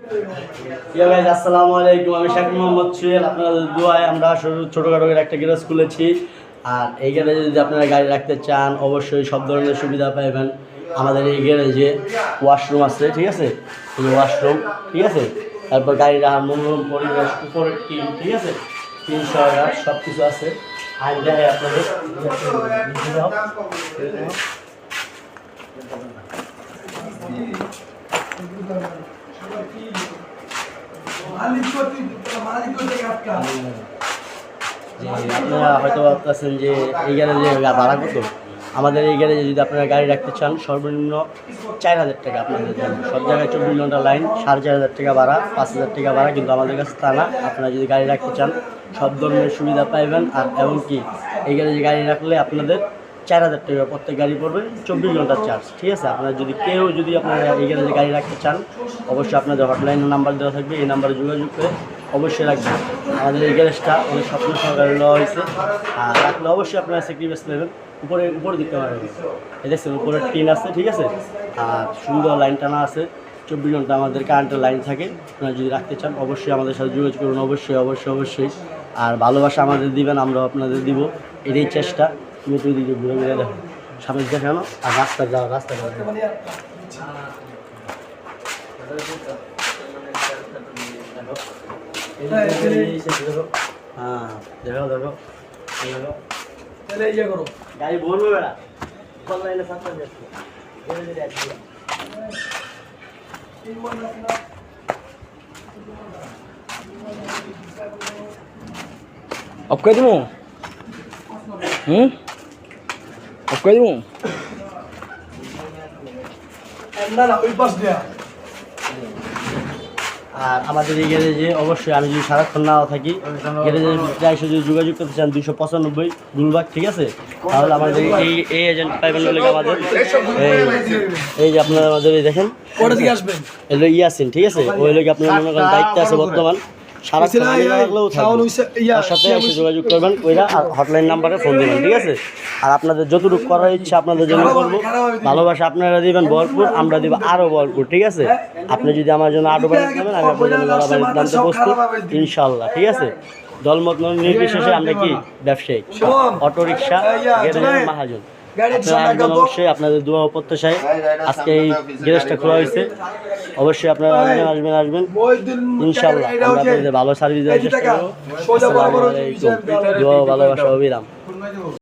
আসসালামু আলাইকুম, আমি শাকিব মোহাম্মদ সুহেল। আপনাদের দোয়ায় আমরা ছোটোখাটো একটা গ্যারেজ খুলেছি। আর এই গ্যারেজে যদি আপনারা গাড়ি রাখতে চান অবশ্যই সব ধরনের সুবিধা পাইবেন। আমাদের এই গ্যারেজে ওয়াশরুম আছে, ঠিক আছে, এই ওয়াশরুম, ঠিক আছে, তারপর গাড়ি রাখার মনোরম পরিবেশ, উপরের টিম, ঠিক আছে, 300 সব কিছু আছে। আর দেখে আপনাদের আপনারা হয়তো ভাবতেছেন যে এই গ্যারেজে ভাড়া কত। আমাদের এই গ্যারেজে যদি আপনারা গাড়ি রাখতে চান সর্বনিম্ন 4000 টাকা আপনাদের জন্য। সব জায়গায় 24 ঘন্টা লাইন, 4500 টাকা ভাড়া, 5000 টাকা ভাড়া, কিন্তু আমাদের কাছে তা না। আপনারা যদি গাড়ি রাখতে চান সব ধরনের সুবিধা পাইবেন। আর এমনকি এই গ্যারেজে গাড়ি রাখলে আপনাদের 4000 টাকা প্রত্যেক গাড়ি পড়বে, 24 ঘন্টার চার্জ, ঠিক আছে। আপনারা যদি আপনারা এই গ্যারেজে গাড়ি রাখতে চান অবশ্যই আপনাদের হটলাইনের নাম্বার দেওয়া থাকবে, এই নাম্বারে যোগাযোগ করে অবশ্যই রাখবেন। আমাদের এই গ্যারেজটা অনেক স্বপ্ন সহকারে নেওয়া হয়েছে। আর রাখলে অবশ্যই আপনারা স্যাক্রিফাইস নেবেন। উপরে দিতে পারবেন, এই দেখছেন উপরে টিন আছে, ঠিক আছে। আর সুন্দর লাইন টানা আছে, 24 ঘন্টা আমাদের কারেন্টের লাইন থাকে। আপনারা যদি রাখতে চান অবশ্যই আমাদের সাথে যোগাযোগ করুন, অবশ্যই। আর ভালোবাসা আমাদের দিবেন, আমরাও আপনাদের দিব, এটাই চেষ্টা। তুমি তুই দিকে ঘুরে দেখো, সামনে দেখানো আর রাস্তা হ্যাঁ দেখো গাড়ি বলবো বেড়া অনলাইনে সাতটা যাচ্ছে। অফ করে দেবো, অফ করে দেবো। আর আমাদের এই গ্যারেজে অবশ্যই আমি যদি সারাক্ষণ নাও থাকি, গ্যারেজের প্রায়শ যদি যোগাযোগ করতে চান 295 গুলবাগ, ঠিক আছে, তাহলে আমাদের এই এজেন্ট পাইবেন বলে আমাদের এই যে আপনারা আমাদের এই দেখেন এলো ইয়াসিন, ঠিক আছে, ওই লোক আপনার মনে করেন দায়িত্ব আছে বর্তমান। সারাক্ষণ সাথে এসে যোগাযোগ করবেন ওইরা, আর হটলাইন নাম্বারে ফোন দেবেন, ঠিক আছে। আর আপনাদের যতটুকু করার ইচ্ছা আপনাদের জন্য করবো। ভালোবাসা আপনারা দিবেন ভরপুর, আমরা দিব আরও ভরপুর, ঠিক আছে। আপনি যদি আমার জন্য আরও বাড়ি দেবেন আমি আপনার জন্য বাড়ির দামতে প্রস্তুত ইনশাল্লাহ, ঠিক আছে। দলমত নির্বিশেষে আমরা কি ব্যবসায়ী, অটোরিকশা, গ্যারেজের মাহাজন। আপনারা অবশ্যই আপনাদের দোয়া ও প্রত্যাশায় আজকে এই গ্যারেজটা খোলা হয়েছে। অবশ্যই আপনারা আসবেন ইনশাল্লাহ। আমরা আপনাদের ভালো সার্ভিস দেওয়ার চেষ্টা করবো। আসসালামু আলাইকুম, দোয়া ভালোবাসা অবিরাম।